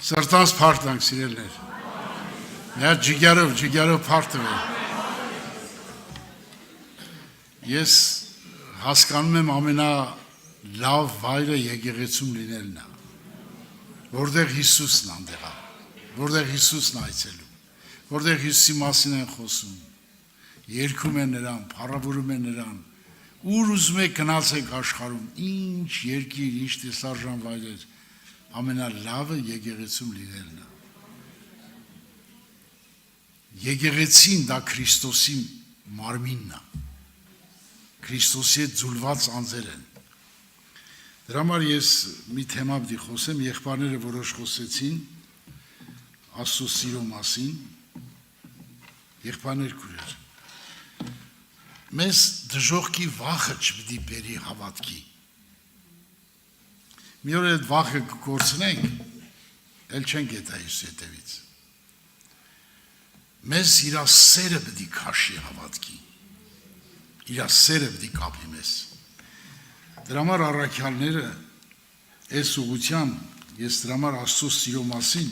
Սրտանց փարթանք սիրելներ։ Նա ջիգարով փարթվել։ Ես հասկանում եմ ամենալավ վայրը եկեղեցում լինելն է, որտեղ Հիսուսն անդեղ է, որտեղ Հիսուսն այցելում, որտեղ Հիսուսի մասին են խոսում, երգում են նրան, փառավորում են նրան, ուր ուզում եք գնացեք աշխարհում, ինչ երկիր, ինչ տեսարժան վայրեր, ամենալավը եկեղեցում լինելն է։ Եկեղեցին դա Քրիստոսի մարմինն է, Քրիստոսի հետ ձուլված անձեր են։ Դրա համար ես մի թեմա պիտի խոսեմ, եղբայրները որոշ խոսեցին Աստծո սիրո մասին, եղբայրներ քուրեր։ Մեզ դժոխքի վախը չպիտի բերի հավատքի։ Մի օր այդ վախը կկորցնենք, էլ չենք գետա Հիսուսի հետևից։ Մեզ իր սերը պիտի քաշի հավատքի, իր սերը պիտի կապի մեզ։ Դրա համար առաքյալները այս ուղղությամբ, ես դրա համար Աստծո սիրո մասին,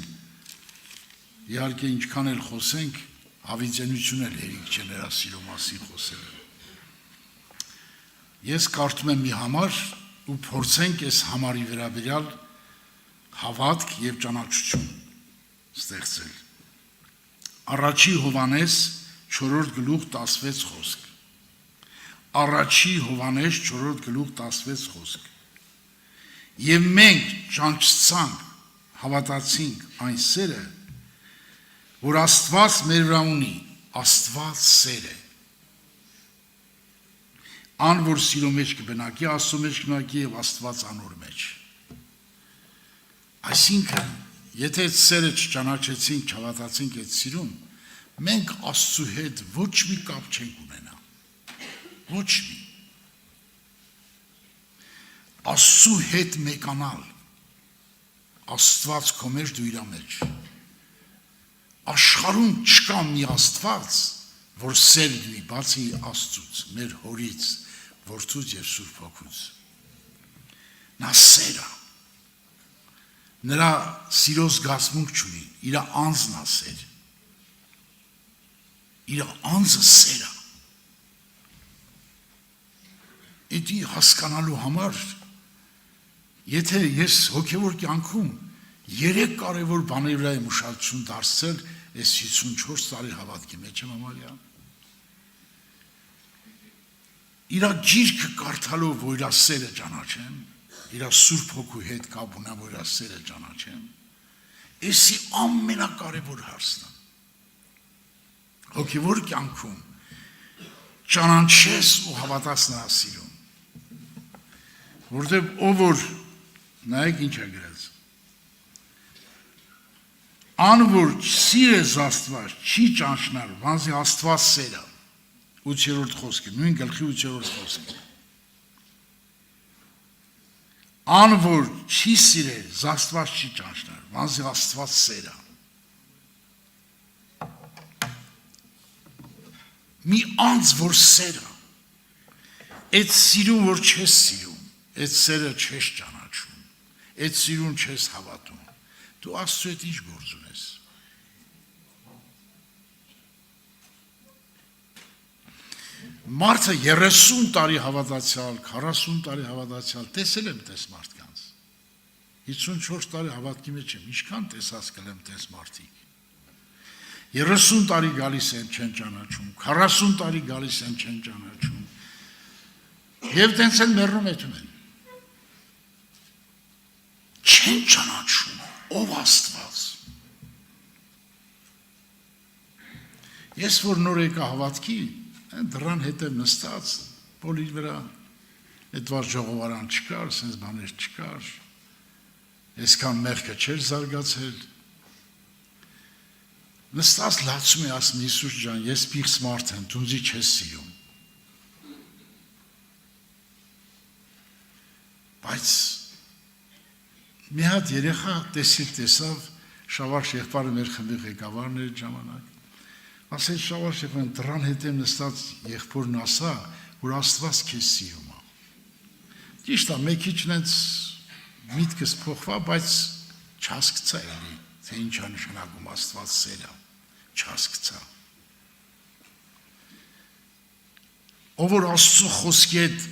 իհարկե ինչքան էլ խոսենք, հավիտենություն էլ հերիք չէ նրա սիրո մասին խոսելը։ Ես կարդում եմ մի համար ու փորձենք այս համարի վերաբերյալ հավատք եւ ճանաչություն ստեղծել։ Առաջի Հովհաննես 4-րդ գլուխ 16 խոսք։ Առաջի Հովհաննես 4-րդ գլուխ 16 խոսք։ Եվ մենք ճանաչեցանք, հավատացինք այն սերը, որ Աստված մեր վրա ունի, Աստված սեր է։ Ան որ սիրո մեջ կբնակի, Աստծո մեջ կբնակի եւ Աստված անոր մեջ։ Այսինքն, եթե այդ սերը չճանաչեցինք, չհավատացինք այդ սիրուն, մենք Աստծո հետ ոչ մի կապ չենք ունենա։ Ոչ մի։ Աստծո հետ մեկանալ, Աստված քո մեջ դու իր մեջ։ Աշխարհում չկա մի Աստված, որ սեր լինի, բացի Աստծուց, մեր Հորից, Որդուց եւ Սուրբ Հոգուց։ Նա սեր է։ Նրա սիրո զգացմունք չունի, իր անձն է սեր։ Իր անձը սեր է։ Դա հասկանալու համար, եթե ես հոգևոր կյանքում 3 կարևոր բաների վրա եմ ուշադրություն դարձրել այս 54 տարի հավատքի մեջ եմ համարյա։ Իր գիրքը կարդալով, որ իր սերը ճանաչեմ, իր Սուրբ Հոգու հետ կապ ունեմ, որ իր սերը ճանաչեմ, էսի ամենակարևոր հարցն է։ Հոգևոր կյանքում ճանաչես ու հավատաս նրա սիրուն։ Որտեղ ով որ նայեք ինչ է գրած։ Ան որ սիրես Աստված չի ճանչնալ, վանզի Աստված սեր է։ 8-րդ խոսքը, նույն գլխի 8-րդ խոսքը։ Ան որ չի սիրել, Աստված չի ճանչնալ, վանզի Աստված սեր է։ Մի անձ որ սեր է, այդ սիրուն որ չես սիրում, այդ սերը չես ճանաչում, այդ սիրուն չես հավատում, դու Աստծո հետ ինչ գործ ունես։ Մարդը 30 տարի հավատացյալ, 40 տարի հավատացյալ, տեսել եմ տես մարդկանց։ 54 տարի հավատքի մեջ եմ, ինչքան տեսած կլեմ տես մարդիկ։ 30 տարի գալիս են չեն ճանաչում, 40 տարի գալիս են չեն ճանաչում։ Եվ տենց են մեռնում էթում են։ Չեն ճանաչում, ով Աստված։ Ես որ նոր եկա հավատքի, դրան հետ եմ նստած, բոլի վրա, այդվար ժողովարան չկար, սենց բաներ չկար, այսքան մեղքը չէր զարգացել, նստած լացում է ասում Հիսուս ջան, ես պիղծ մարդ եմ, դու ինձ չես սիրում, բայց մի հատ երեխա տեսավ, Շավարժ եղբայրը մեր խմբի ղեկավարն էր ժամանակ, ասել Շավարժ եղբայրը դրան հետ եմ նստած եղբորն ասա, որ Աստված քեզ սիրում է։ Ճիշտ է, մեկ քիչ նենց միտքս փոխվա, բայց չհասկացա էլի։ թե ինչ է նշանակում Աստված սերը, չհասկացա։ Ով որ Աստծո խոսքի հետ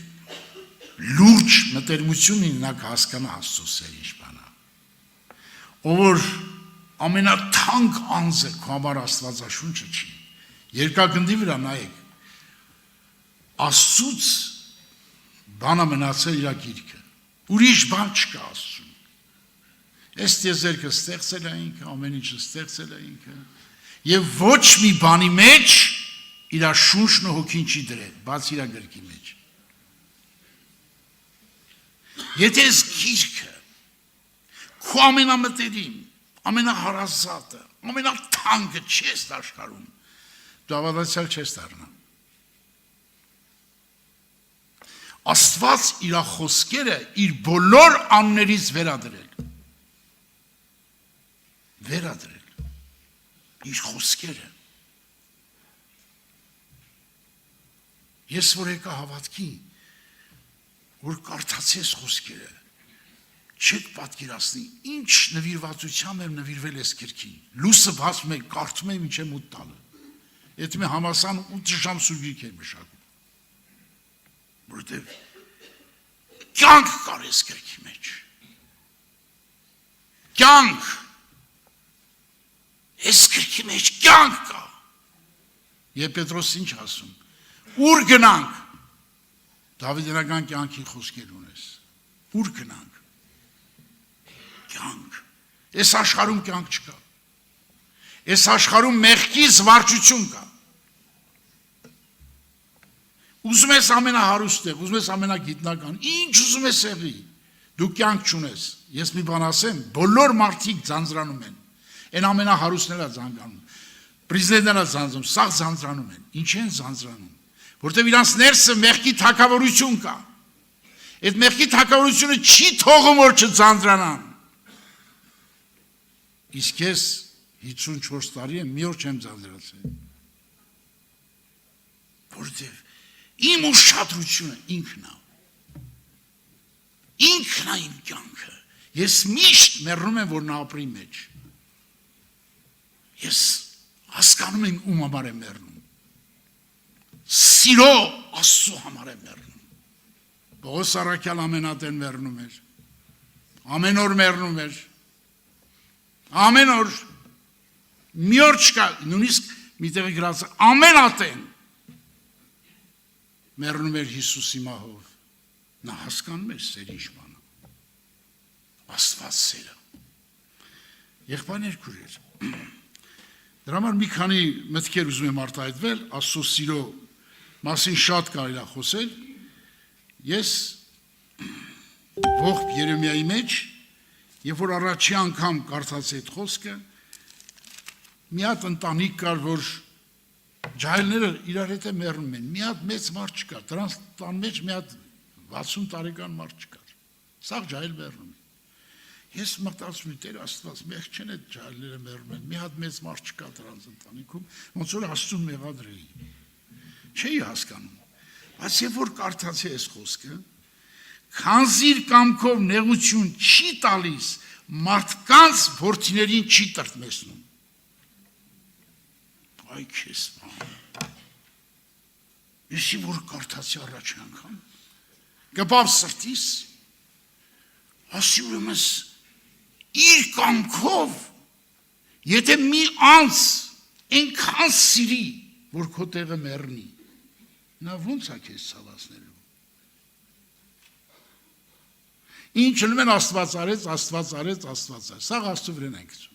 լուրջ մտերմություն ունի, նա կհասկանա Աստծո սերը ինչ բան է։ Ով որ ամենաթանկ անձը քո համար Աստվածաշունչը չի։ Երկակնդի վրա նայեք, Աստծուց բանը մնացել իր գիրքը, ուրիշ բան չկա Աստծուն։ Այս տիեզերքը ստեղծել է ինքը, ամեն ինչը ստեղծել է ինքը, եւ ոչ մի բանի մեջ իր շունչն ու հոգին չի դրել, բաց իր գրքի մեջ։ Եթե այս գիրքը քո ամենամտերիմ, ամենահարազատը, ամենաթանկը չես աշխարհում, դու ավարտացյալ չես դառնա։ Աստված իր խոսքերը իր բոլոր անուններից վերադրել իր խոսքերը։ Ես որ եկա հավատքի, որ կարդացես խոսքերը, չեք պատկերացնի ինչ նվիրվածությամբ եմ նվիրվել ես գրքին։ Լույսը բացում եք, կարդում եմ ինչ եմ 8 տալը։ Եթե մի համասան 8 ժամ սուրգիրք եմ մշակում։ Որտեւ կյանք կար ես գրքի մեջ։ Կյանք։ Ես գրքի մեջ կյանք կա։ Եվ Պետրոս ինչ ասում։ Ուր գնանք։ Դավիթյանական կյանքի խոսքեր ունես։ Ուր գնանք։ Կյանք։ Այս աշխարհում կյանք չկա։ Այս աշխարհում մեղքի զվարճություն կա։ Ուզում ես ամենահարուստը, ուզում ես ամենագիտնական, ինչ ուզում ես եղի, դու կյանք չունես։ Ես մի բան ասեմ, բոլոր մարդիկ ձանձրանում են։ Այն ամենահարուստները ձանձրանում։ Պրեզիդենտները ձանձրանում, սաղ ձանձրանում են։ Ինչ են ձանձրանում։ Որտեւ իրանց ներսը մեղքի թակավորություն կա։ Այդ մեղքի թակավորությունը չի թողում որ չձանձրանան։ Իսկ ես 54 տարի եմ մի օր չեմ ձանձրացել։ Որտեւ իմ ուշադրությունը ինքն է։ Ինքն է իմ կյանքը։ Ես միշտ մեռնում եմ որ նա ապրի մեջ։ Ես հասկանում եմ ում համար եմ մեռնում։ Սիրո Աստծո համար եմ մեռնում։ Պողոս Արաքյալ ամենատեն մեռնում էր։ Ամեն օր մեռնում էր։ Ամեն օր մի օր չկա, նույնիսկ մի տեղի գրած ամենատեն մեռնում էր Հիսուսի մահով։ Նա հասկանում էր սեր ինչ բան է։ Աստված սերը։ Եղբայրներ քույրեր։ Դրա համար մի քանի մտքեր ուզում եմ արտահայտվել, Աստծո սիրո մասին շատ կարելի է խոսել։ Ես ողջ Երեմիայի մեջ, երբ որ առաջի անգամ կարդացի այդ խոսքը, մի հատ ընտանիք կար, որ ջահելները իրար հետ մեռնում են։ Մի հատ մեծ մարդ չկար, դրանց տան մեջ մի հատ 60 տարեկան մարդ չկար։ Սաղ ջահել մեռնում է։ Ես մտածում եմ, Տեր Աստված, մեղ չեն այդ ջահելները մեռնում են։ Մի հատ մեծ մարդ չկա դրանց ընտանիքում, ոնց որ Աստծուն մեղադրեի։ Չէի հասկանում։ Բայց երբ որ կարդացի այս խոսքը, քանզի իր կամքով նեղություն չի տալիս, մարդկանց որդիներին չի տրտմեցնում։ Այ քեզ բան։ Եսի որ կարդացի առաջի անգամ, գպավ սրտիս, ասի ուրեմն իր կամքով, եթե մի անձ այնքան սիրի, որ քո տեղը մեռնի, նա ոնց է քեզ ցավացնելու։ Ինչ անում են Աստված արեց, Աստված արեց, Աստված արեց։ Սա Աստծո վրան են գցում։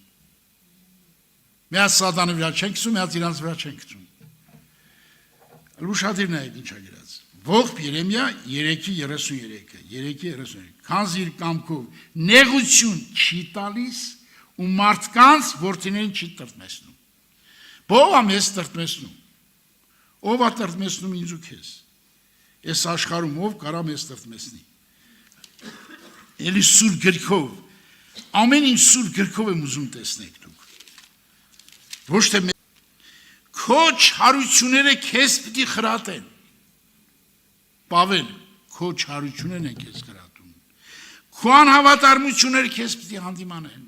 Մի հատ Սատանի վրա չեն գցում, մի հատ իրանց վրա չեն գցում։ Լուշադիր նայեք ինչ է գրած։ Ողջ Երեմիա 3:33-ը, 3:33։ Քանզի իր կամքով նեղություն չի տալիս ու մարդկանց որդիներին չի տրտմեցնում։ Ո՞վ է մեզ տրտմեցնում։ Ով է տրտմեցնում ինձ ու քեզ։ Այս աշխարհում ով կարա մեզ տրտմեցնի։ Էլի սուր գրքով, ամեն ինչ սուր գրքով եմ ուզում տեսնեք դուք։ Ոչ թե քո չարությունները քեզ պիտի խրատեն։ Պավել, քո չարություններն են քեզ խրատում։ Քո անհավատարմությունները քեզ պիտի հանդիմանեն։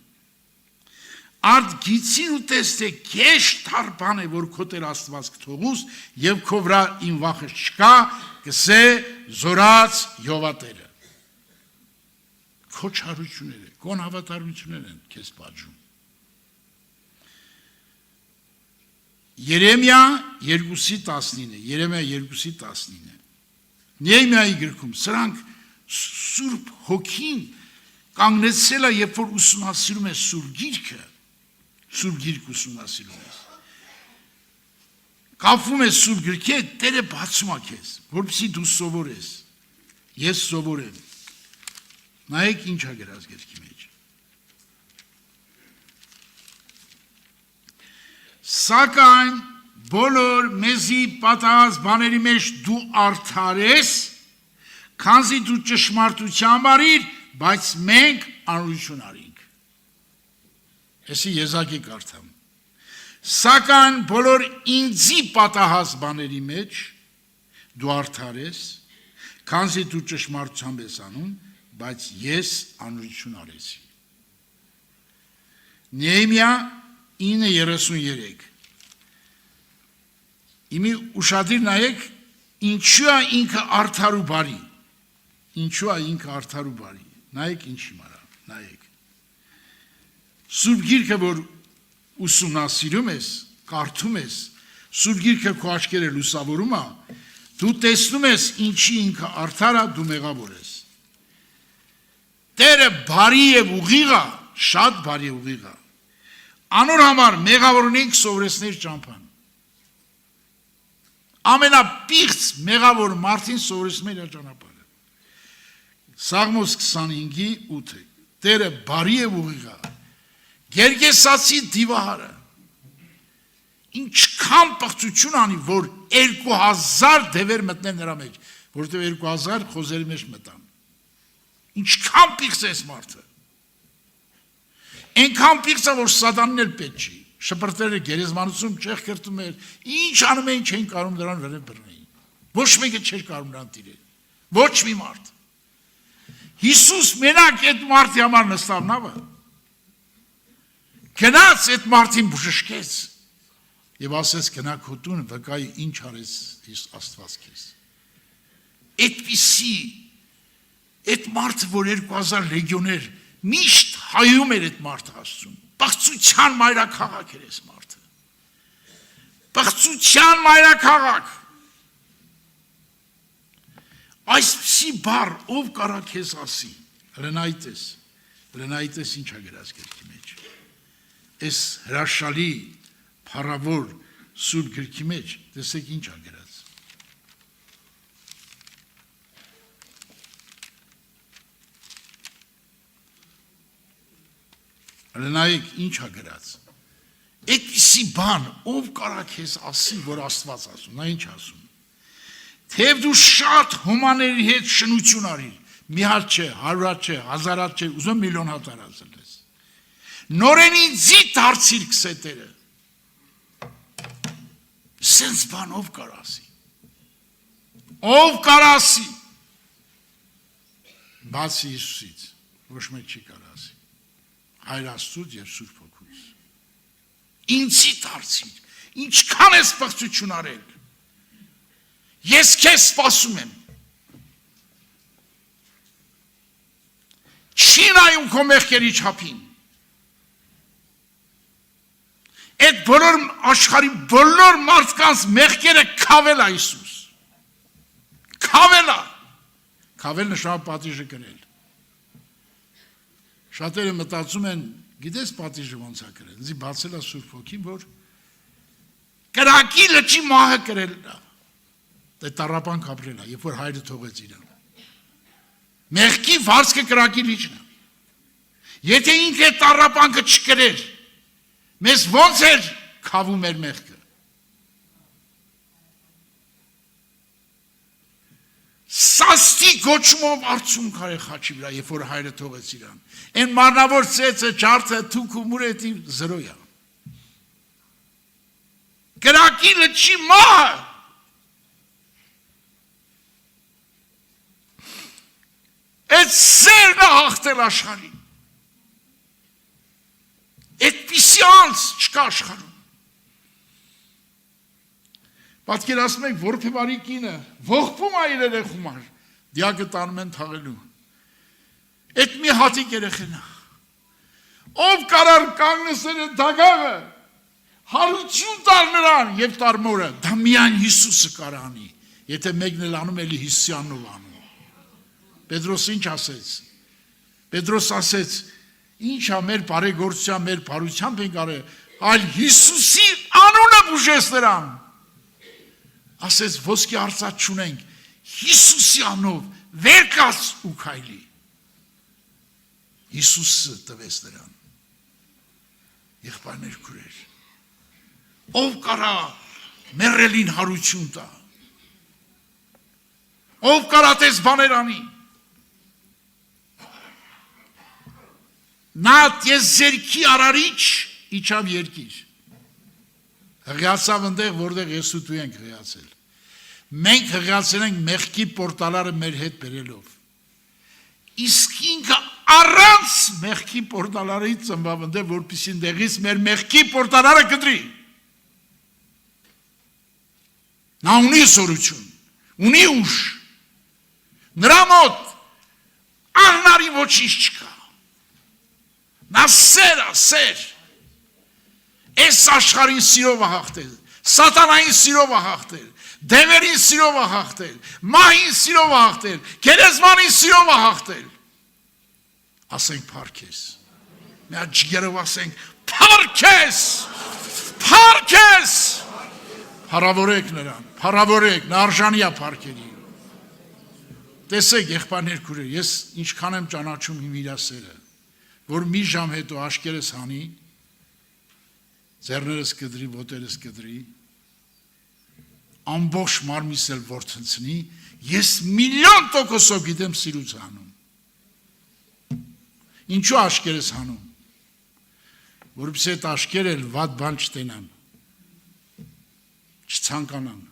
Արդ գիցին ու տեստե կեշ թարբան է, որ քոտեր Աստված կթողուս և քո վրա իմ վախը չկա, կսե զորած Յովատերը։ Քո չարությունները, քո հավատարմություններն են քեզ պատժում։ Երեմիա 2:19 Նեհեմիայի գրքում սրանք Սուրբ Հոգին կանգնեցրել է, երբ որ ուսումնասիրում է Սուրբ Գիրքը, Սուրբ Գիրք ուսումնասիրում ես։ Կապվում է Սուրբ Գրքի հետ, Տերը բացում է քեզ, որպեսզի դու սովորես։ Ես սովորեմ։ Նայեք ինչ է գրած գրքի մեջ։ Սակայն բոլոր մեզի պատահած բաների մեջ դու արդար ես, քանզի դու ճշմարտության արիր, բայց մենք անօրություն արինք։ Էսի եզակի կարդամ։ Սակայն բոլոր ինձի պատահած բաների մեջ դու արդար ես, քանզի դու ճշմարտությամբ ես անում, բայց ես անօրություն արեցի։ Նեհեմիա 9:33 Իմի ուշադիր նայեք, ինչու է ինքը արդար ու բարի։ Ինչու է ինքը արդար ու բարի։ Նայեք ինչ իմարա, նայեք։ Սուրբ Գիրքը, որ ուսումնասիրում ես, կարդում ես, Սուրբ Գիրքը քո աչքերը լուսավորում է, դու տեսնում ես ինչի ինքը արդար է, դու մեղավոր ես։ Տերը բարի եւ ուղիղ է, շատ բարի ուղիղ է։ Անոր համար մեղավորնենք սովորեցներ ճամփան։ Ամենապիղծ մեղավոր մարդին սովորեցնում է ճանապարհը։ Սաղմոս 25:8 Տերը բարի եւ ուղիղ է։ Գերգեսացի դիվահարը ինչքան պղծություն անի, որ 2000 դևեր մտնել նրա մեջ, որտեղ 2000 խոզերի մեջ մտան։ Ինչքան պիղծ է մարդը։ Այնքան պիղծ է, որ Սատանն էլ պետք չի։ Շպրտերը գերեզմանոցում չեղ կրտում էր, ինչ անում էին, չէին կարում նրան վերև բռնեին։ Ոչ մեկը չէր կարում նրան տիրել։ Ոչ մի մարդ։ Հիսուս մենակ այդ մարդի համար նստավ նավը։ Գնաց այդ մարդին բժշկեց եւ ասեց գնա քո տուն, վկայի ինչ արեց Աստված քեզ։ Այդպիսի այդ մարդը, որ 2000 լեգիոներ միշտ հայում էր այդ մարդը Աստծուն։ Բաղծության մայրաքաղաք էր այս մարդը։ Բաղծության մայրաքաղաք։ Այսպիսի բառ ով կարա քեզ ասի։ Հրենայտես ինչ է գրած գրքի մեջ։ Այս հրաշալի փառավոր Սուրբ Գրքի մեջ տեսեք ինչ է գրած։ Հրենայեք ինչ է գրած։ Այդպիսի բան ով կարա քեզ ասի, որ Աստված ասում, նա ինչ ասում։ Թեև դու շատ հոմաների հետ շնություն արիր, մի հատ չէ, 100 չէ, 1000 չէ, ուզում միլիոն հատ արածել ես։ Նորեն ինձի դարձիր քսետերը։ Սենց բան ով կար ասի։ Ով կար ասի։ Բացի Հիսուսից, ոչ մեկ չի կար ասի։ Հայր Աստծուց եւ Սուրբ Հոգուց։ Ինձի դարձիր, ինչքան ես պղծություն արել։ Ես քեզ սպասում եմ։ Չի նայում քո մեղքերի չափին։ Այդ բոլոր աշխարհի բոլոր մարդկանց մեղքերը քավել է Հիսուս։ Քավել է։ Քավել նշան պատիժը կրել։ Շատերը մտածում են, գիտես պատիժը ոնց է կրել։ Ինձ բացել է Սուրբ Հոգին, որ կրակի լճի մահը կրել է։ Դե տառապանք ապրել է, երբ որ հայրը թողեց իրան։ Մեղքի վարձքը կրակի լիճն է։ Եթե ինքը տառապանքը չկրեր, մեզ ոնց էր քավում էր մեղքը։ Սաստի գոչումով արցում կարե խաչի վրա, երբ որ հայրը թողեց իրան։ Այն մարմնավոր ծեծը, ջարդը, թուք ու մուրետի զրո է։ Կրակի լճի մահը։ Այդ սերն է հաղթել աշխարհին։ Այդպիսի Այդպիսի անձ չկա աշխարհում։ Պատկերացնում եք որբևարի կինը ողբում է իր երեխումար, դիակը տանում են թաղելու։ Այդ մի հատիկ երեխեն է։ Ով կարար կանգնեցել է դագաղը, հարություն տար նրան եւ տարմորը, դա միայն Հիսուսը կարող անի, եթե մեկն էլ անում էլի Հիսուսյանով անում։ Պետրոս ինչ ասեց։ Պետրոս ասեց. Ինչա մեր բարեգործության, մեր բարությամբ ենք արել, այլ Հիսուսի անունը բուժես նրան։ Ասեց ոսկի արծաթ չունենք, Հիսուսի անով վեր կաց ու քայլի։ Հիսուսը տվեց նրան։ Եղբայրներ քուրեր, ով կարա մեռելին հարություն տա, ով կարա տես բաներ անի։ Նա տիեզերքի արարիչ իջավ երկիր։ Հղիացավ ընդեղ, որտեղ ես ու դու ենք հղիացել։ Մենք հղիացել ենք մեղքի պորտալարը մեր հետ բերելով։ Իսկ ինքը առանց մեղքի պորտալարից ծնվավ ընդեղ, որպեսզի ընդեղից մեր մեղքի պորտալարը կտրի։ Նա ունի սորություն, ունի ուժ։ Նրա մոտ անհնարին ոչինչ չկա։ Նա սեր, այս աշխարհին սիրով է հաղթել, սատանային սիրով է հաղթել, դևերին սիրով է հաղթել, մահին սիրով է հաղթել, գերեզմանին սիրով է հաղթել։ Ասենք փառքես։ Մի հատ ջիգերով ասենք փառքես, փառքես։ Փառավորեք նրան, փառավորեք, նա արժանի է փառքերի։ Տեսեք եղբայրներ քուրեր, ես ինչքան եմ ճանաչում իմ իրասերը, որ մի ժամ հետո աշկերս հանի, ձեռներս կդրի, ոտերս կդրի, ամբողջ մարմինս էլ ворթնցնի, ես միլիոն տոկոսով գիտեմ սիրուց հանում։ Ինչու աշկերս հանում։ Որպեսզի այդ աշկերը վատ բան չտենան, չցանկանան։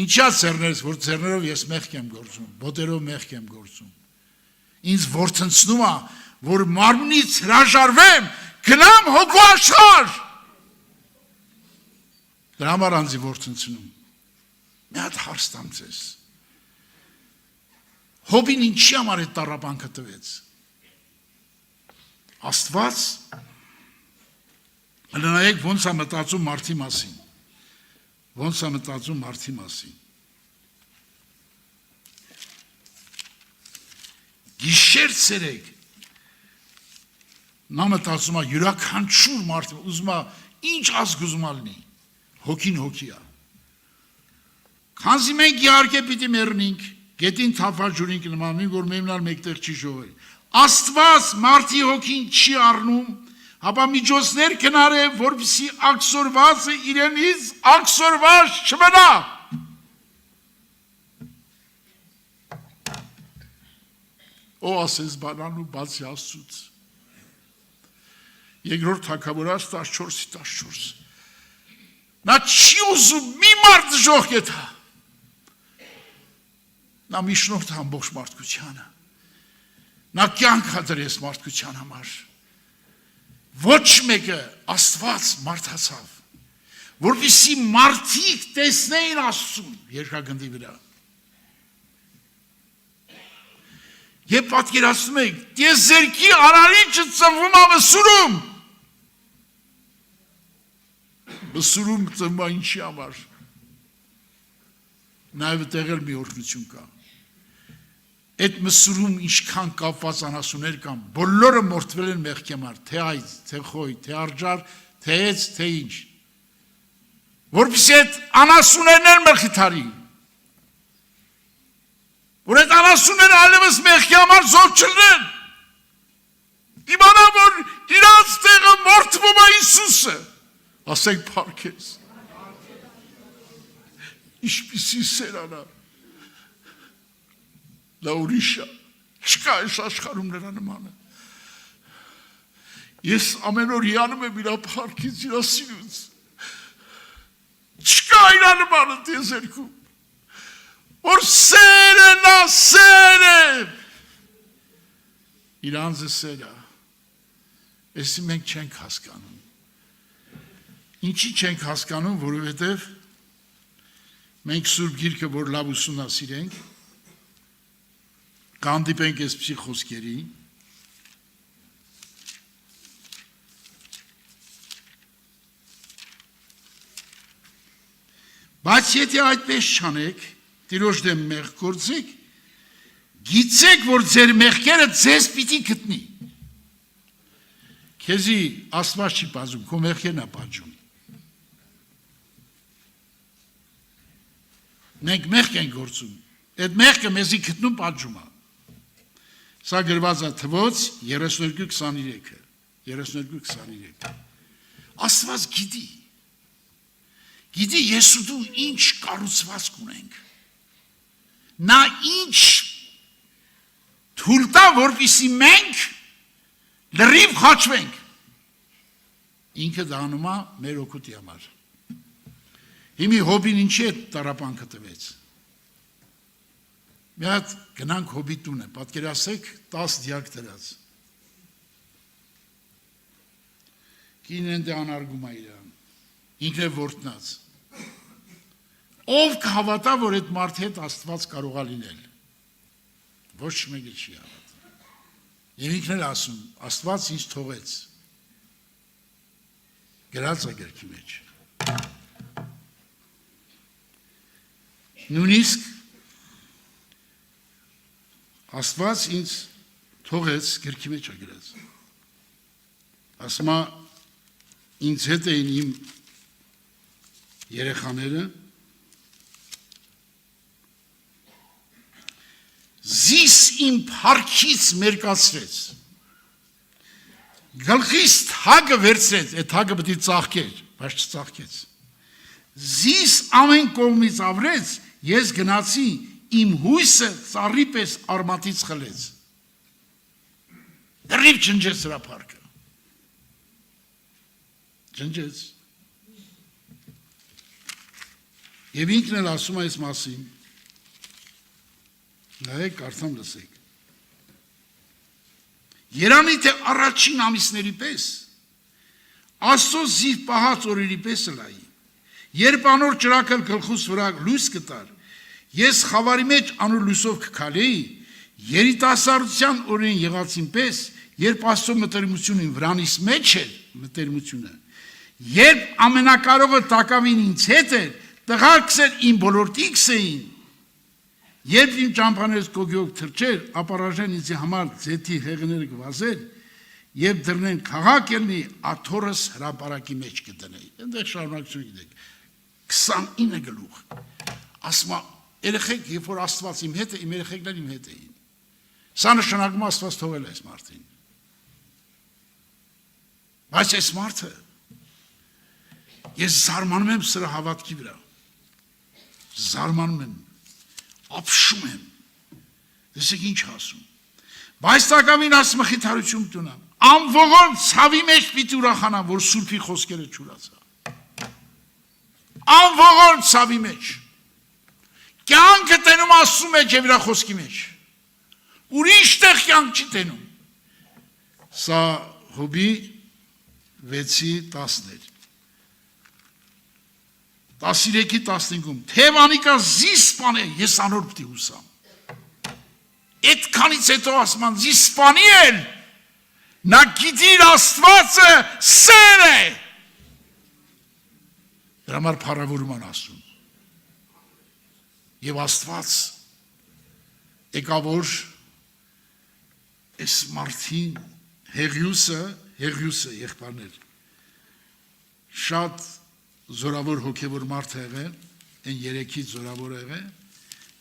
Ինչա ձեռներս, որ ձեռներով ես մեղք եմ գործում, ոտերով մեղք եմ գործում։ Ինձ ворթնցնում է, որ մարմնից հրաժարվեմ, գնամ հոգու աշխարհ։ Դրա համար անձի ворթնցնում։ Մի հատ հարց տամ ձեզ։ Հոբին ինչի համար այդ տառապանքը տվեց։ Աստված նայեք ոնց է մտածում մարդի մասին։ Ոնց է մտածում մարդի մասին։ Գիշեր ցերեկ նա մտածում է յուրաքանչյուր մարդ ուզում է ինչ ազգ ուզում ալնի, հոգին հոգի է։ Քանզի մենք իհարկե պիտի մեռնենք, գետին թափաջուրինք նմանին, որ մեմնալ մեկտեղ չի ժողովի։ Աստված մարդի հոգին չի առնում, հապա միջոցներ կնարե, որպեսզի աքսորվածը իրենից աքսորված չմնա։ Ո ասես բանան ու բացի Աստծուց։ Երկրորդ Թագավորաց 14:14։ Նա չի ուզում մի մարդ ժող գետա։ Նա միջնորդ ամբողջ մարդկությանը։ Նա կյանք հադրես մարդկության համար։ Ոչ մեկը Աստված մարդացավ, որպեսզի մարդիկ տեսնեին Աստծուն երկրագնդի վրա։ Եվ պատկերացնում եք, տիեզերքի արարիչը ծնվում է Մսուրում։ Մսուրում ծնվում է ինչի համար։ Նաև տեղել մի օրհնություն կա։ Այդ Մսուրում ինչքան կապված անասուններ կան, բոլորը մորթվել են մեղքի համար, թե այծ, թե խոյ, թե արջար, թե էց, թե ինչ։ Որպեսզի այդ անասուններն էլ մխիթարի։ Որ այդ անասունները այլևս մեղքի համար զոհ չլինեն։ Իմանա, որ իրանց տեղը մորթվում է Հիսուսը։ Ասենք փառքես։ Ինչպիսի սերանա։ Դա ուրիշ է, չկա այս աշխարհում նրա նմանը։ Ես ամեն օր հիանում եմ իր փառքից, իր սիրուց։ Չկա իր նմանը տիեզերքում, որ սեր է նա, սեր է։ Իր անձը սեր է, էսի մենք չենք հասկանում։ Ինչի չենք հասկանում, որովհետև մենք Սուրբ Գիրքը, որ լավ ուսումնասիրենք, կհանդիպենք այսպիսի խոսքերի, բայց եթե այդպես չանեք, Տիրոջ դեմ մեղք գործեք, գիտեք, որ ձեր մեղքերը ձեզ պիտի գտնի։ Քեզի Աստված չի պատժում, քո մեղքերն է պատժում։ Մենք մեղք ենք գործում, այդ մեղքը մեզի գտնում պատժում է։ Սա գրված է Թվոց 32:23-ը։ Աստված գիտի ես ու դու ինչ կառուցվածք ունենք։ Նա ինչ թույլ տա, որպեսզի մենք լրիվ խաչվենք։ Ինքը դա անում է մեր օգուտի համար։ Հիմի Հոբին ինչի է տառապանքը տվեց։ Մի հատ գնանք Հոբի տունը, պատկերացրեք 10 դիակ դրած։ Կինն դե անարգում է իրան, ինքն է որդնած։ Ով կհավատա, որ այդ մարդի հետ Աստված կարող է լինել։ Ոչ մեկը չի հավատա։ Եվ ինքն էլ ասում, Աստված ինձ թողեց։ Գրած է գրքի մեջ։ Նույնիսկ Աստված ինձ թողեց գրքի մեջ է գրած։ Ասում է ինձ հետ էին իմ երեխաները, զիս իմ փառքից մերկացրեց, գլխից թագը վերցրեց, այդ թագը պետք է ծաղկեր, բայց չծաղկեց, զիս ամեն կողմից ավրեց, ես գնացի, իմ հույսը ծառի պես արմատից խլեց, դեռիվ ջնջեց սրա փառքը, ջնջեց, և ինքն էլ ասում է այս մասին, նայեք, կարծամ լսեք, երանի թե առաջին ամիսների պես, Աստծո զիվ պահած օրերի պես լայի, երբ անոր ճրակել գլխուս վրա լույս կտար, ես խավարի մեջ անոր լույսով կքալեի, երիտասարդության օրերին եղածին պես, երբ Աստծո մտերմությունին վրանիս մեջ էր մտերմությունը, երբ ամենակարողը տակավին ինձ հետ էր, տղարքս էր իմ բոլորտիքս էին, երբ իմ ճամփաներս կոգյով թրջեր, ապարաժեն ինձի համար ձեթի հեղները կվազեր, և դրնեն քաղաք ելնի, աթորս հրապարակի մեջ կդնեի։ Այնտեղ շարունակություն գիտեք, 29 գլուխ, ասում է, երեխեք, երբ որ Աստված իմ հետ է, իմ երեխեքներ իմ հետ էին։ Սա նշանակում Աստված թողել է այս մարդին։ Բայց այս մարդը, ես զարմանում եմ սրա հավատքի վրա, զարմանում եմ, ապշում եմ, դեսեք ինչ ասում, բայց տակավին ասում խիթարություն տունամ, անվողոն ցավի մեջ պիտի ուրախանամ, որ Սուրբի խոսքերը չուրացա, անվողոն ցավի մեջ, կյանքը տենում Աստծու մեջ և իրա խոսքի մեջ, ուրիշ տեղ կյանք չի տենում, սա Հոբի 6:10-ներ, 13:15-ում, թև անիկա զիսպան է, ես անոր պտի հուսամ, այդքանից հետո ասում են, զիսպանի էլ, նա գիտիր Աստվածը սեր է, դրա համար փառավորում են ասում, և Աստված եկավոր այս մարդին Հեղիուսը եղբարներ, շատ զորավոր հոգևոր մարդ է եղել, այն 3-ից զորավոր է եղել,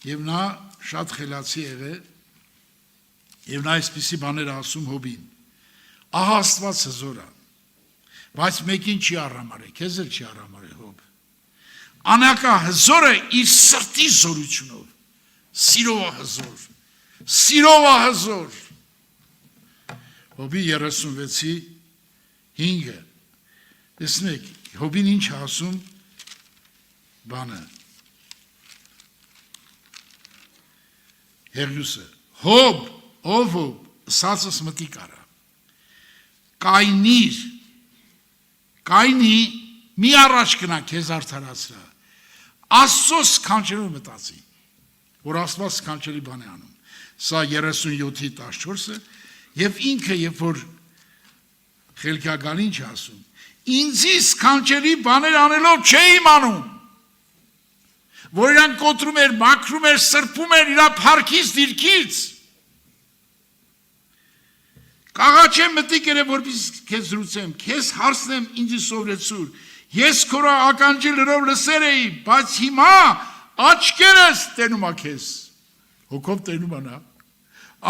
և նա շատ խելացի եղել, և նա այսպիսի բաներ ասում Հոբին, ահա Աստված հզոր է, բայց մեկին չի առամարել, քեզ էլ չի առամարել Հոբ, անակա հզորը իր սրտի զորությունով, սիրով է հզոր, Հոբի 36:5, տեսնեք, Հոբին ինչ ասում բանը, Հեղիուսը, Հոբ, ով Հոբ, սացս մտի կարա, կայնի մի առաջ գնա քեզ արդարացրա։ Աստծո սքանչելը մտածի, որ Աստված սքանչելի բան է անում։ Սա 37:14-ը եւ ինքը երբ որ խելքագալին չի ասում, ինձի սքանչելի բաներ անելով չէի իմանում, որ իրան կոտրում էր, մաքրում էր, սրբում էր իր փառքից դիրքից։ Կաղաչեմ մտիկ երբ որպես քեզ զրուցեմ, քեզ հարցնեմ ինձ սովորեցուր։ Ես քորա ականջի լրով լսեր էի, բայց հիմա աչքերս տենում ա քեզ։ Հոգով տենում անա։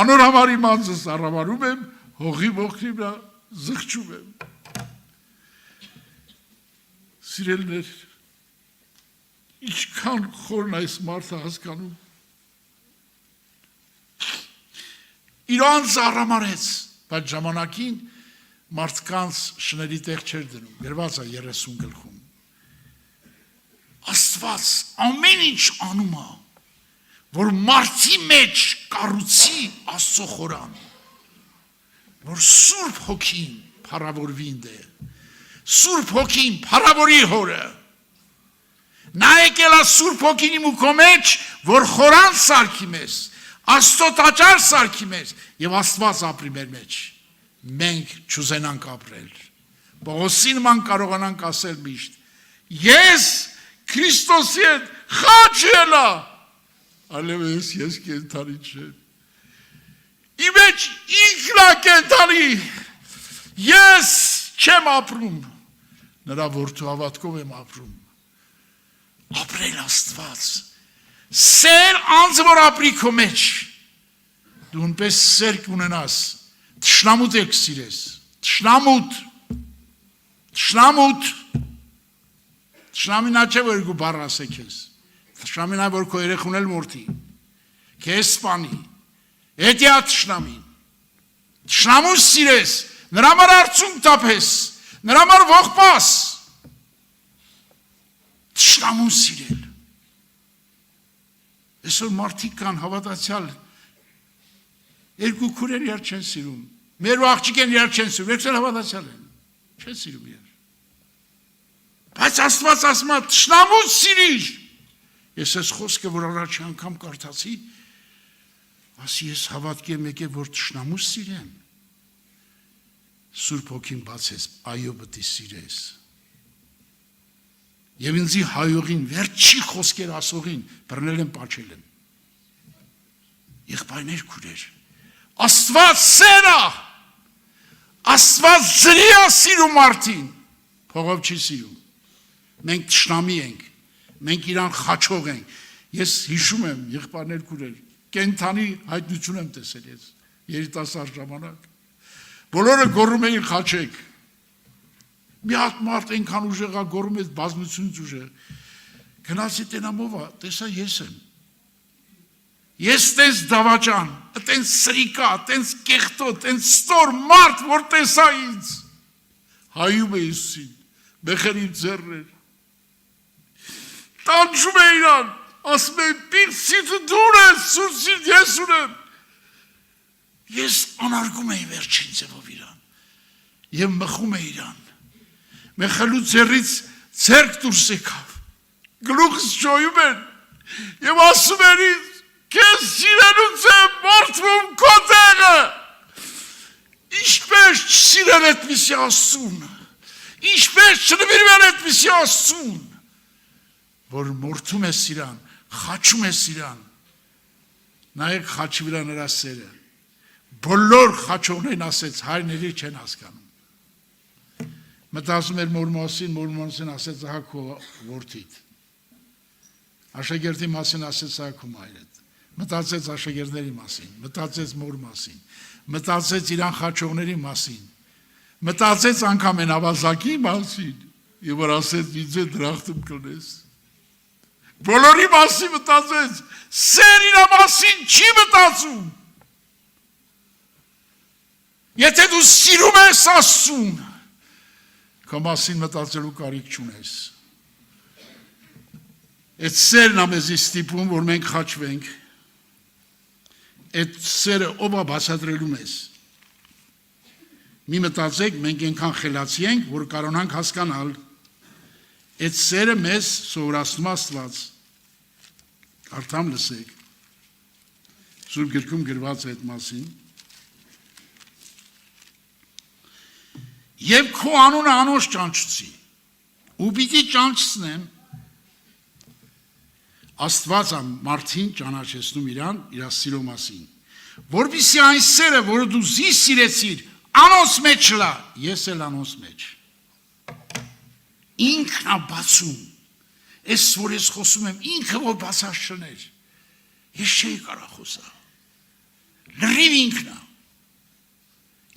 Անոր համար իմ անձս առավարում եմ, հողի ողքին վրա զղջում եմ։ Սիրելիներ, ինչքան խորն այս մարդը հասկանում։ Իր անձը առամարեց, բայց ժամանակին մարդկանց շների տեղ չէր դնում, գրված է 30 գլխում։ Աստված ամեն ինչ անում է, որ մարդի մեջ կառուցի Աստծո խորան, որ Սուրբ Հոգին փառավորվի ինձ, Սուրբ Հոգին փառավորի հորը։ Նա եկել է Սուրբ Հոգին իմ ու քո մեջ, որ խորան սարքի մեզ, Աստծո տաճար սարքի մեզ եւ Աստված ապրի մեր մեջ։ Մենք չուզենանք ապրել։ Պողոսի նման կարողանանք ասել միշտ. Ես Քրիստոսի հետ խաչ ելա, այլևս ես կենդանի չեմ։ Իմ մեջ ինքն է կենդանի, ես չեմ ապրում, նրա որդու հավատքով եմ ապրում։ Ապրել Աստված, սեր անձը որ ապրի քո մեջ, դու նպես սեր կունենաս, Թշնամուտ եք սիրես, թշնամուտ, թշնամինա չէ որ գու բառ ասե քեզ, թշնամինա որ քո երեխուն էլ մորթի, քեզ սպանի, հետիա թշնամին, թշնամուտ սիրես, նրա մար արցունք տապես, նրա մար ողպաս, թշնամուտ սիրել, այսօր մարդիկ կան հավատացյալ, երկու քուրեր իրար չեն սիրում, մեր ու աղջիկ են իրար չեն սիրում, երկու հավատացյալ են, չեն սիրում իրար։ Բայց Աստված ասում է, թշնամուտ սիրիր։ Ես այս խոսքը, որ առաջի անգամ կարդացի, ասի ես հավատքի եմ եկել, որ թշնամուտ սիրեմ։ Սուրբ Հոգին բացեց, այո պիտի սիրես։ Եվ ինձի հայողին, վերջի խոսքեր ասողին, բռնել եմ, պաչել եմ։ Եղբայրներ քուրեր, Աստված սեր է, Աստված զրի է սիրում մարդին, փողով չի սիրում։ Մենք թշնամի ենք, մենք իրան խաչող ենք։ Ես հիշում եմ, եղբայրներ քուրեր, կենդանի հայտնություն եմ տեսել ես, երիտասարդ ժամանակ։ Բոլորը գոռում էին խաչեք։ Մի հատ մարդ այնքան ուժեղ է գոռում է բազմությունից ուժեղ։ Գնացի տենամովա, տեսա ես եմ։ Ես տես դավաճան, տենց սրիկա, տենց կեղտո, տենց ստոր մարդ, որ տեսա ինձ։ Հայում է Հիսուսին, մեղեր իմ ձեռներ։ Տանջում է իրան, ասում է, պիղծիթը դուր ես, սուրսիտ ես ունեմ։ Ես անարգում էի վերջին ձևով իրան, և մխում է իրան։ Մեղելու ձեռից ձեռք դուրս եկավ, գլուխս ճոյում են, և ասում են ինձ, քեզ սիրելուց է մորթվում քո տեղը, ինչպես չսիրել այդպիսի Աստծուն, ինչպես չնվիրվել այդպիսի Աստծուն, որ մորթում ես իրան, խաչում ես իրան, նայեք խաչի վրա նրա սերը, բոլոր խաչողներն ասեց, հայրների չեն հասկանում, մտածում էր մոր մասին ասեց ահա քո որդիդ, աշակերտի մասին ասեց ահա քո մայրդ, մտածեց աշակերտների մասին, մտածեց մոր մասին, մտածեց իրան խաչողների մասին, մտածեց անգամ են ավազակի մասին, և որ ասեց ինձ է դրախտում կլնես, բոլորի մասին մտածեց, սեր իրա մասին չի մտածում, եթե դու սիրում ես Աստծուն, քո մասին մտածելու կարիք չունես, այդ սերն է մեզի ստիպում, որ մենք խաչվենք, այդ սերը ով է բացատրելու մեզ։ Մի մտածեք, մենք այնքան խելացի ենք, որ կարողանանք հասկանալ, Այդ սերը մեզ սովորացնում Աստված։ Կարդամ լսեք։ Սուրբ գրքում գրված է այդ մասին։ Եվ քո անունը անոնց ճանչեցի, ու պիտի ճանչեցնեմ Աստված մարդին ճանաչեցնում իրան իր սիրո մասին, որպեսզի այն սերը, որը դու զի սիրեցիր, անոնց մեջ լա, ես էլ անոնց մեջ։ Ինքն է բացում, ես որ ես խոսում եմ, ինքը որ բացած չներ, ես չէի կարող խոսալ, լրիվ ինքն է,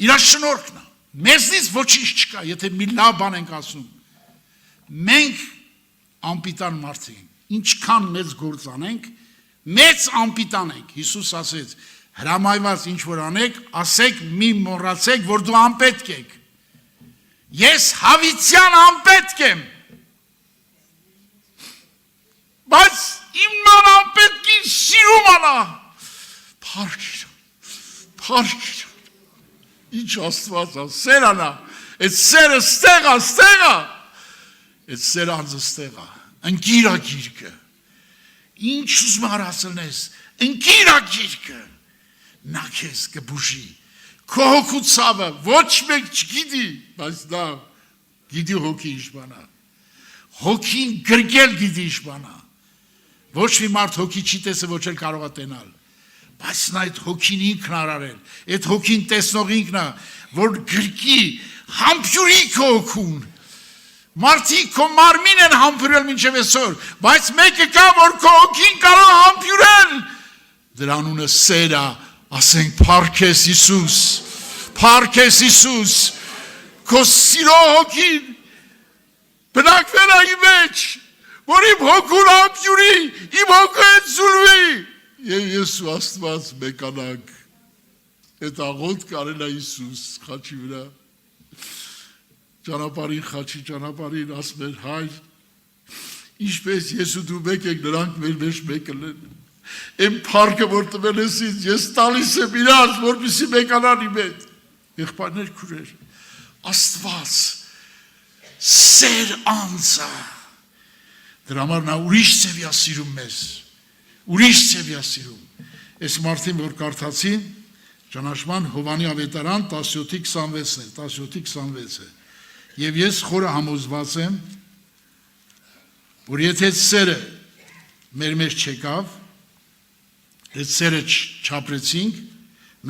իր շնորհքն է, մեզնից ոչինչ չկա, եթե մի լավ բան ենք ասում, մենք անպիտան մարդիկ ենք, ինչքան մեծ գործ անենք, մեծ անպիտան ենք, Հիսուս ասեց, հրամայված ինչ որ անեք, ասեք մի մոռացեք, որ դու անպետք եք, ես հավիտյան անպետք եմ, բայց իմ ման անպետքին սիրում անա, պարքիր, ինչ Աստված է, սեր անա, այդ սերը ստեղա, այդ սերը անձը ստեղա, ընկիրա գիրկը, ինչ ուզում հարասլնես, ընկիրա գիրկը, նա քեզ կբուժի, քո հոգու ցավը ոչ մեկ չգիտի, բայց նա գիտի հոգի ինչ բան է, հոգին գրկել գիտի ինչ բան է, ոչ մի մարդ հոգի չի տեսել, ոչ էլ կարող է տենալ, բայց նա այդ հոգին ինքն արարել, այդ հոգին տեսնող ինքն է, որ գրկի, համբյուրի քո հոգուն, մարդիկ քո մարմին են համբյուրել մինչև այսօր, բայց մեկը կա, որ քո հոգին կարող է համբյուրել, դրա անունը սեր է, ասենք փառքես Հիսուս, քո սիրո հոգին բնակվել է իմ մեջ, որ իմ հոգուն համբյուրի, իմ հոգը զուլվի, եւ ես ու Աստված մեկանանք, այդ աղոտ կարել է Հիսուս խաչի վրա, ճանապարհին խաչի ճանապարհին ասում էր հայր, ինչպես ես ու դու մեկ եք, նրանք մեր մեջ մեկը են, այն փառքը որ տվել ես ինձ, ես տալիս եմ իրար, որպեսզի մեկանան իմ հետ, եղբայրներ քուրեր, Աստված սեր անձը, դրա համար նա ուրիշ ծևի է սիրում մեզ, ուրիշ ծևի է սիրում, այս մարդին որ կարդացին, ճանաչման Հովանի ավետարան 17:26 է, եւ ես խորը համոզված եմ, որ եթե սերը մեր մեջ չեկավ, այդ սերը չապրեցինք,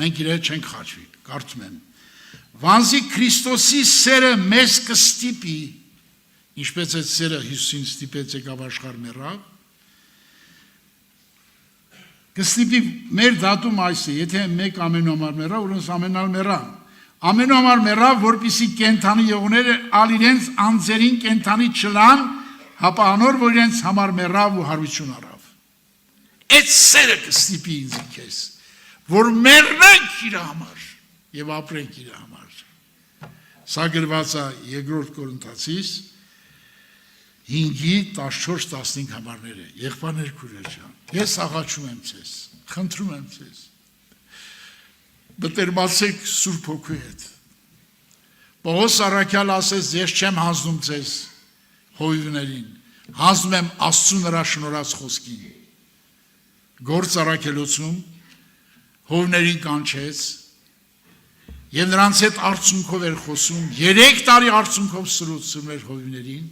մենք իր հետ չենք խաչվի, կարդում եմ, վանզի Քրիստոսի սերը մեզ կստիպի, ինչպես այդ սերը Հիսուսին ստիպեց եկավ աշխարհ մեռավ, կստիպի մեր դատում այս է, եթե մեկ ամենու համար մեռավ, ուրեմն ամենալ մեռան, ամենու համար մեռավ, որպեսզի կենդանի եղողները ալ իրենց անձերին կենդանի չլան, հապա անոր որ իրենց համար մեռավ ու հարություն առավ։ Այդ սերը կստիպի ինձ քեզ, որ մեռնենք իր համար եւ ապրենք իր համար։ Սա գրված է երկրորդ Կորինթացիս 5:14-15 համարները, եղբայրներ քուրեր ջան, ես աղաչում եմ ձեզ, խնդրում եմ ձեզ, բտերմացեք Սուրբ Հոգու հետ, Պողոս առաքյալ ասեց, ես չեմ հանձնում ձեզ հովիվներին, հանձնում եմ Աստծու նրա շնորհած խոսքին, գործ առաքելոցում, հովիվներին կանչեց, եւ նրանց հետ արցունքով էր խոսում, 3 տարի արցունքով սրուցում էր հովիվներին,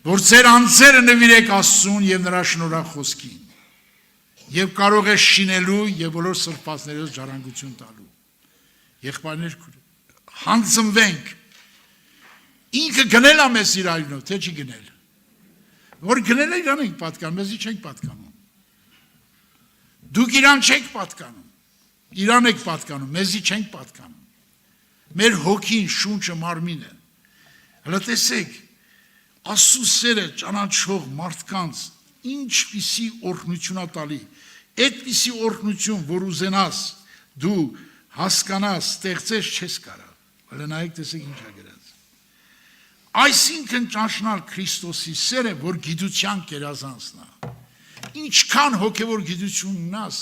որ ձեր անձերը նվիրեք Աստծուն եւ նրա շնորհակ խոսքին եւ կարող է շինելու եւ բոլոր սրբածներով ժառանգություն տալու եղբայրներ հանձնվենք ինքը գնել է մեզ իր այրնով թե չի գնել որ գնել է իրան ենք պատկանում մեզի չենք պատկանում դուք իրան չեք պատկանում իրան եք պատկանում մեզի չենք պատկանում մեր հոգին շունչը մարմինը հələ տեսեք Աստծո սերը ճանաչող մարդկանց ինչպիսի օրհնություն է տալի, այդպիսի օրհնություն, որ ուզենաս, դու հասկանաս, ստեղծես չես կարող, հələ նայեք տեսեք ինչ է գրած։ Այսինքն ճանչնալ Քրիստոսի սերը, որ գիտության գերազանցն է։ Ինչքան հոգևոր գիտություն ունես,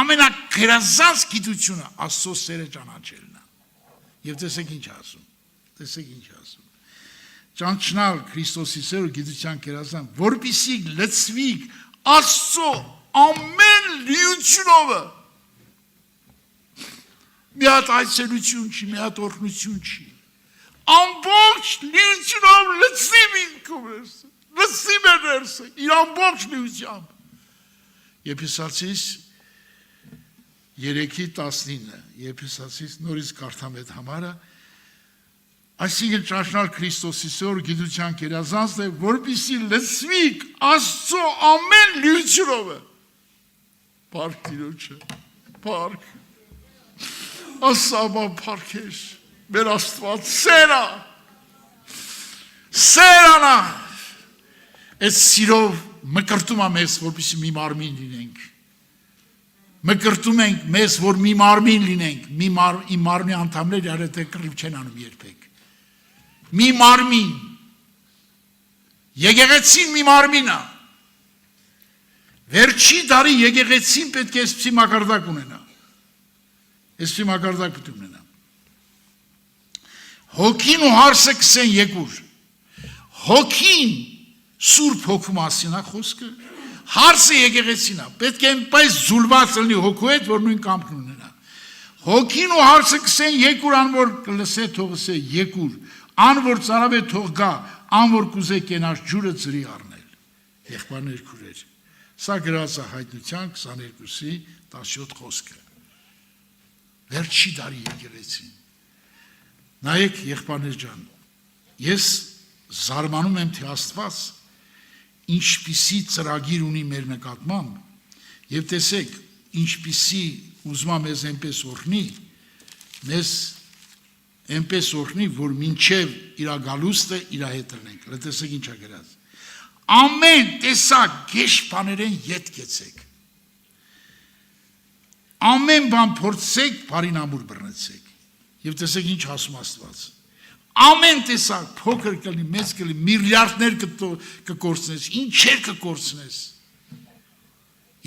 ամենագերազանց գիտությունը Աստծո սերը ճանաչելն է։ Եվ տեսեք ինչ ասում, տեսեք ինչ ասում։ ճանչնալ Քրիստոսի սերը գիտության կերազան, որպեսզի լցվիք Աստծո ամեն լիությունով։ Մի հատ այցելություն չի, մի հատ օրհնություն չի։ Ամբողջ լիությունով լցնի ինքումս, լցնի ներսը, իր ամբողջ լիությամբ։ Եփեսացիս 3:19, Եփեսացիս նորից կարդամ այդ համարը, այսինքն ճաշնալ Քրիստոսի սոր գիտության կերազանցն է, որպեսզի լցվիք Աստծո ամեն լիությունով։ Փառք Տիրոջը, փառք։ Ասաբա փառքեր, մեր Աստված սերանա, այդ սիրով մկրտում է մեզ, որպեսզի մի մարմին լինենք։ Մկրտում ենք մեզ, որ մի մարմին լինենք, իմ մարմնի անդամները արեթե կռիվ չեն անում երբեք։ Մի մարմին, եկեղեցին մի մարմին է, վերջի դարի եկեղեցին պետք է այսպիսի մակարդակ ունենա, այսպիսի մակարդակ պետք ունենա, հոգին ու հարսը կսեն եկուր, հոգին սուրբ հոգու մասին է խոսքը, հարսը եկեղեցին է, պետք է այնպես զուլված լինի հոգու հետ, որ նույն կամքն ունենա, հոգին ու հարսը կսեն եկուր, անոր կլսե թողսե եկուր, անոր ծարավե թող գա, անոր կուզե կենաց ջուրը ծրի առնել, եղբայրներ քուրեր, սա գրած է Հայտնության 22-ի 17 խոսքը, վերջի դարի եկեղեցին, նայեք եղբայրներ ջան, ես զարմանում եմ, թե Աստված ինչպիսի ծրագիր ունի մեր նկատմամբ եւ տեսեք ինչպիսի ուզում մեզ այնպես օրհնի մեզ այնպես օրհնի որ մինչեւ իր գալուստը իր հետ լինենք լսեք ինչա գրած ամեն տեսակ գեշ բաներեն յետ գեցեք ամեն բան փորձեք բարին ամուր բռնեցեք եւ տեսեք ինչ ասում Աստված ամեն տեսակ փոքր կլինի, մեծ կլինի, միլիարդներ կկորցնես, ինչեր կկորցնես,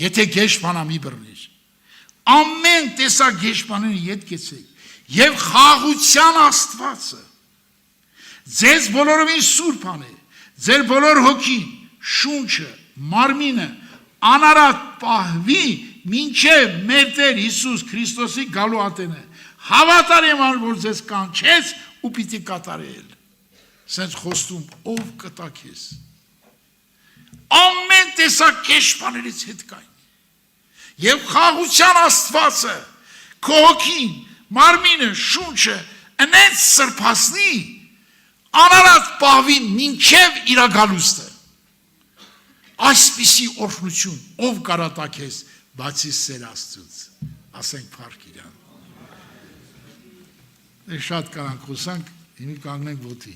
եթե գեշպանամի բռնիր, ամեն տեսակ գեշպաները ետ կեցեք, և խաղության Աստվածը, ձեզ բոլորովին սուրբ անե, ձեր բոլոր հոգին, շունչը, մարմինը, անարատ պահվի, մինչև մեր Տեր Հիսուս Քրիստոսի գալու ատենը, հավատարիմ ան, որ ձեզ կանչեց, ու պիտի կատարել, սենց խոստում, ով կտա քեզ, ամեն տեսակ կեշպաներից հետ կային, և խաղության Աստվածը, քո հոգին, մարմինը, շունչը, ընենց սրբասնի, անարատ պահվին մինչև իրագալուստը, այսպիսի օրհնություն, ով կարատա քեզ, բացի սեր Աստծուց, ասենք փառք իրան, շատ կանանք խոսանք, հիմի կանգնենք ոտի։